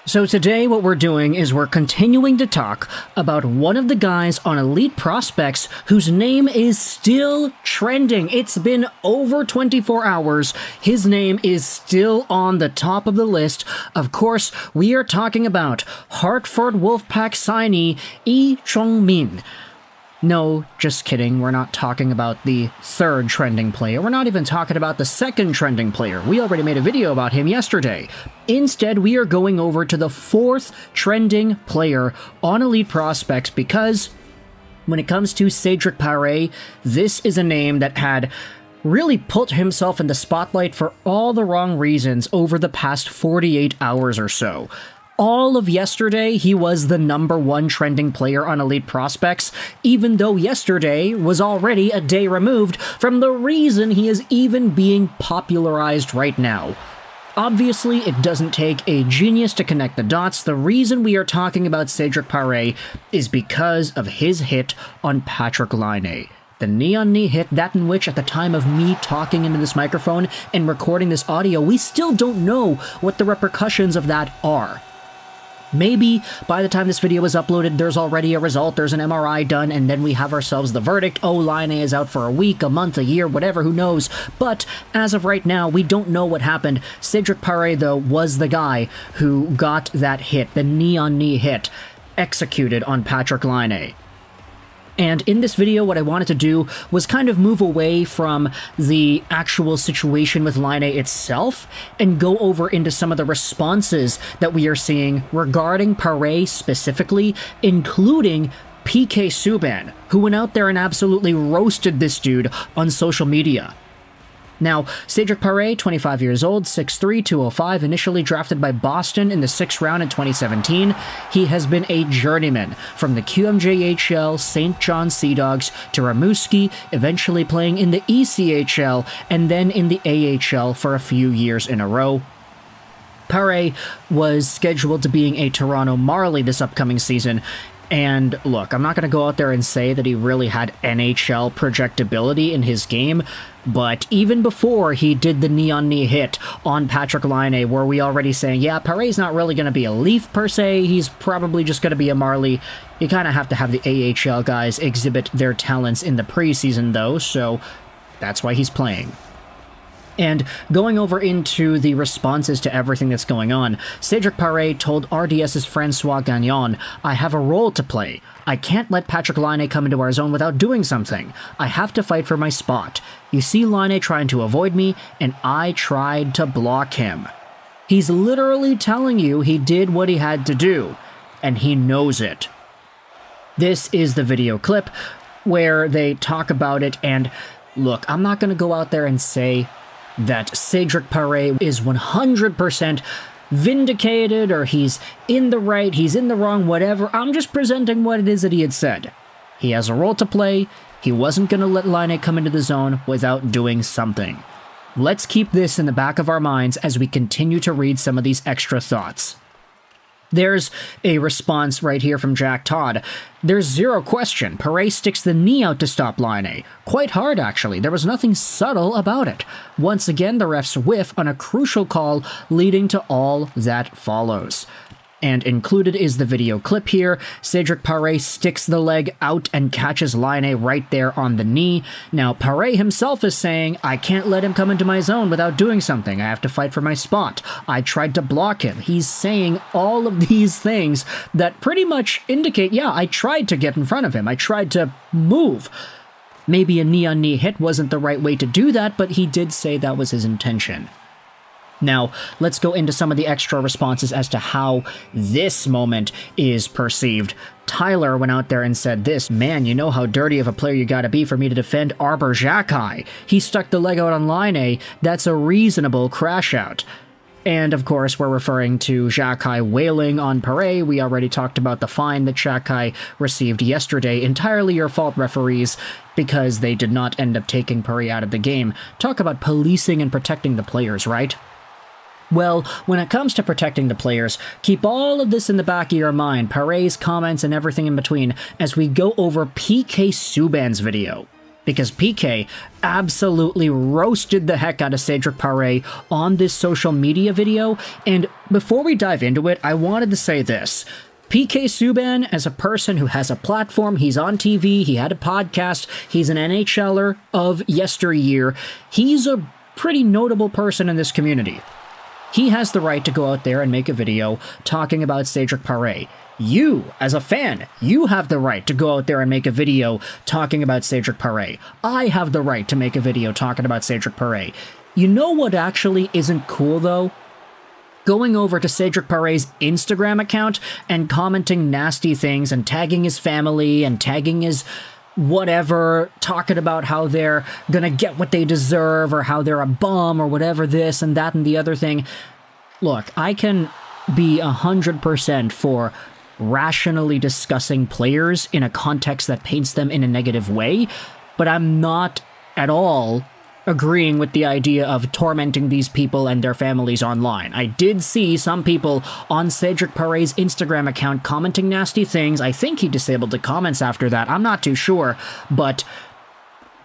So today what we're doing is we're continuing to talk about one of the guys on Elite Prospects whose name is still trending. It's been over 24 hours. His name is still on the top of the list. Of course, we are talking about Hartford Wolfpack signee Yi Chong-min. No, just kidding. We're not talking about the third trending player. We're not even talking about the second trending player. We already made a video about him yesterday. Instead, we are going over to the fourth trending player on Elite Prospects because when it comes to Cedric Pare, this is a name that had really put himself in the spotlight for all the wrong reasons over the past 48 hours or so. All of yesterday, he was the #1 trending player on Elite Prospects, even though yesterday was already a day removed from the reason he is even being popularized right now. Obviously, it doesn't take a genius to connect the dots. The reason we are talking about Cedric Pare is because of his hit on Patrik Laine. The knee-on-knee hit, that in which at the time of me talking into this microphone and recording this audio, we still don't know what the repercussions of that are. Maybe by the time this video is uploaded, there's already a result, there's an MRI done, and then we have ourselves the verdict. Oh, Laine is out for a week, a month, a year, whatever, who knows. But as of right now, we don't know what happened. Cedric Pare, though, was the guy who got that hit, the knee-on-knee hit, executed on Patrik Laine. And in this video, what I wanted to do was kind of move away from the actual situation with Laine itself and go over into some of the responses that we are seeing regarding Pare specifically, including PK Subban, who went out there and absolutely roasted this dude on social media. Now, Cedric Pare, 25 years old, 6'3", 205, initially drafted by Boston in the 6th round in 2017. He has been a journeyman from the QMJHL St. John Sea Dogs to Rimouski, eventually playing in the ECHL and then in the AHL for a few years in a row. Pare was scheduled to being a Toronto Marley this upcoming season. And look, I'm not going to go out there and say that he really had NHL projectability in his game, but even before he did the knee-on-knee hit on Patrik Laine, were we already saying, yeah, Pare's not really going to be a Leaf per se, he's probably just going to be a Marley. You kind of have to have the AHL guys exhibit their talents in the preseason though, so that's why he's playing. And going over into the responses to everything that's going on, Cedric Pare told RDS's Francois Gagnon, "I have a role to play. I can't let Patrik Laine come into our zone without doing something. I have to fight for my spot. You see Laine trying to avoid me, and I tried to block him." He's literally telling you he did what he had to do, and he knows it. This is the video clip where they talk about it, and look, I'm not going to go out there and say that Cedric Pare is 100% vindicated or he's in the right, he's in the wrong, whatever. I'm just presenting what it is that he had said. He has a role to play. He wasn't going to let Laine come into the zone without doing something. Let's keep this in the back of our minds as we continue to read some of these extra thoughts. There's a response right here from Jack Todd. There's zero question. Pare sticks the knee out to stop Laine. Quite hard, actually. There was nothing subtle about it. Once again, the refs whiff on a crucial call, leading to all that follows. And included is the video clip here. Cedric Pare sticks the leg out and catches Laine right there on the knee. Now, Pare himself is saying, I can't let him come into my zone without doing something. I have to fight for my spot. I tried to block him. He's saying all of these things that pretty much indicate, yeah, I tried to get in front of him. I tried to move. Maybe a knee-on-knee hit wasn't the right way to do that, but he did say that was his intention. Now, let's go into some of the extra responses as to how this moment is perceived. Tyler went out there and said this, "Man, you know how dirty of a player you gotta be for me to defend Arbor Xhekaj. He stuck the leg out on Laine. That's a reasonable crash out." And of course, we're referring to Xhekaj wailing on Pare. We already talked about the fine that Xhekaj received yesterday. Entirely your fault, referees, because they did not end up taking Pare out of the game. Talk about policing and protecting the players, right? Well, when it comes to protecting the players, keep all of this in the back of your mind, Pare's comments and everything in between, as we go over PK Subban's video. because PK absolutely roasted the heck out of Cedric Pare on this social media video. And before we dive into it, I wanted to say this. PK Subban, as a person who has a platform, he's on TV, he had a podcast, he's an NHLer of yesteryear, he's a pretty notable person in this community. He has the right to go out there and make a video talking about Cedric Pare. You, as a fan, you have the right to go out there and make a video talking about Cedric Pare. I have the right to make a video talking about Cedric Pare. You know what actually isn't cool, though? Going over to Cedric Pare's Instagram account and commenting nasty things and tagging his family and tagging his whatever, talking about how they're gonna get what they deserve or how they're a bum or whatever, this and that and the other thing. Look, I can be 100% for rationally discussing players in a context that paints them in a negative way, but I'm not at all agreeing with the idea of tormenting these people and their families online. I did see some people on Cedric Pare's Instagram account commenting nasty things. I think he disabled the comments after that. I'm not too sure, but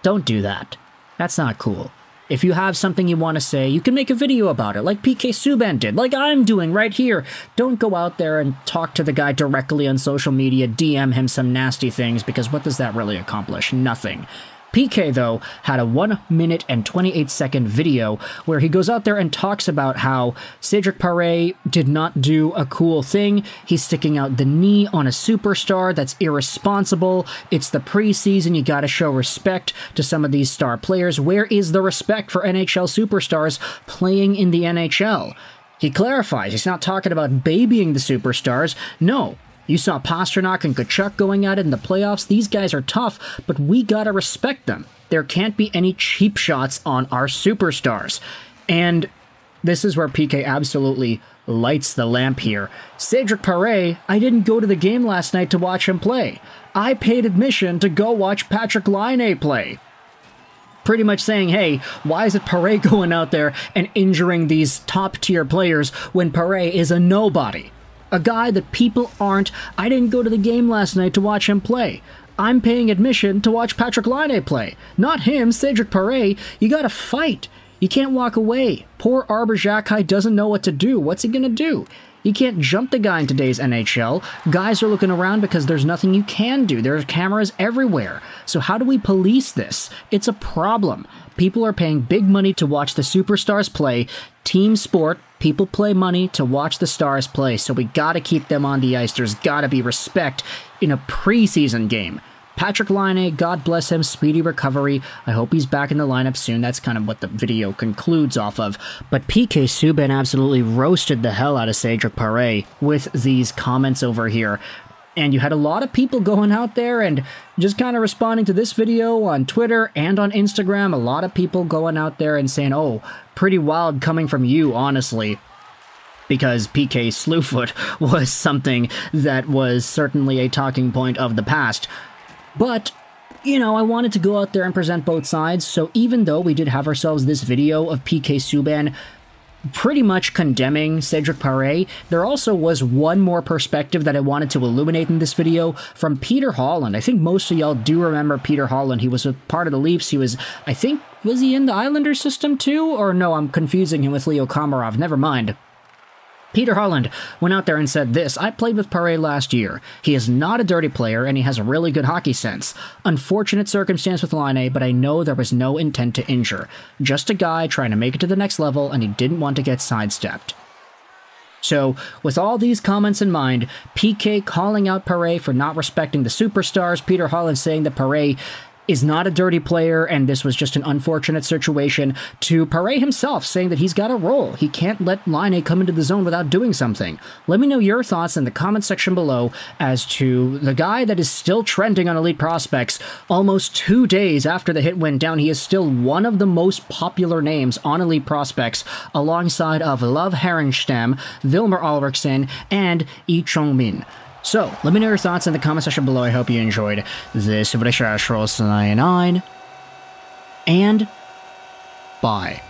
don't do that. That's not cool. If you have something you want to say, you can make a video about it, like PK Subban did, like I'm doing right here. Don't go out there and talk to the guy directly on social media, DM him some nasty things, because what does that really accomplish? Nothing. PK, though, had a 1 minute and 28 second video where he goes out there and talks about how Cedric Pare did not do a cool thing. He's sticking out the knee on a superstar. That's irresponsible. It's the preseason. You gotta show respect to some of these star players. Where is the respect for NHL superstars playing in the NHL? He clarifies, he's not talking about babying the superstars. No. You saw Pastrnak and Tkachuk going at it in the playoffs. These guys are tough, but we gotta respect them. There can't be any cheap shots on our superstars. And this is where PK absolutely lights the lamp here. Cedric Pare, I didn't go to the game last night to watch him play. I paid admission to go watch Patrik Laine play. Pretty much saying, hey, why is it Pare going out there and injuring these top-tier players when Pare is a nobody? A guy that people aren't. I didn't go to the game last night to watch him play. I'm paying admission to watch Patrik Laine play. Not him, Cedric Pare. You gotta fight. You can't walk away. Poor Arber Xhekaj doesn't know what to do. What's he gonna do? You can't jump the guy in today's NHL. Guys are looking around because there's nothing you can do. There's cameras everywhere. So how do we police this? It's a problem. People are paying big money to watch the superstars play. Team sport. People play money to watch the stars play, so we gotta keep them on the ice. There's gotta be respect in a preseason game. Patrik Laine, God bless him, speedy recovery. I hope he's back in the lineup soon. That's kind of what the video concludes off of. But PK Subban absolutely roasted the hell out of Cedric Pare with these comments over here. And you had a lot of people going out there and just kind of responding to this video on Twitter and on Instagram. A lot of people going out there and saying, oh, pretty wild coming from you, honestly. Because PK Slewfoot was something that was certainly a talking point of the past. But, you know, I wanted to go out there and present both sides. So even though we did have ourselves this video of PK Subban pretty much condemning Cedric Pare, there also was one more perspective that I wanted to illuminate in this video from Peter Holland. I think most of y'all do remember Peter Holland. He was a part of the Leafs. He was, I think, was he in the Islanders system too? Or no, I'm confusing him with Leo Komarov. Never mind. Peter Holland went out there and said this: I played with Pare last year. He is not a dirty player, and he has a really good hockey sense. Unfortunate circumstance with Laine, but I know there was no intent to injure. Just a guy trying to make it to the next level, and he didn't want to get sidestepped. So, with all these comments in mind, PK calling out Pare for not respecting the superstars, Peter Holland saying that Pare is not a dirty player and this was just an unfortunate situation, to Pare himself saying that he's got a role. He can't let Laine come into the zone without doing something. Let me know your thoughts in the comment section below as to the guy that is still trending on Elite Prospects. Almost 2 days after the hit went down, he is still one of the most popular names on Elite Prospects, alongside of Love Herenstam, Vilmer Alriksson, and Yi Chong-min. So, let me know your thoughts in the comment section below. I hope you enjoyed this video, and bye.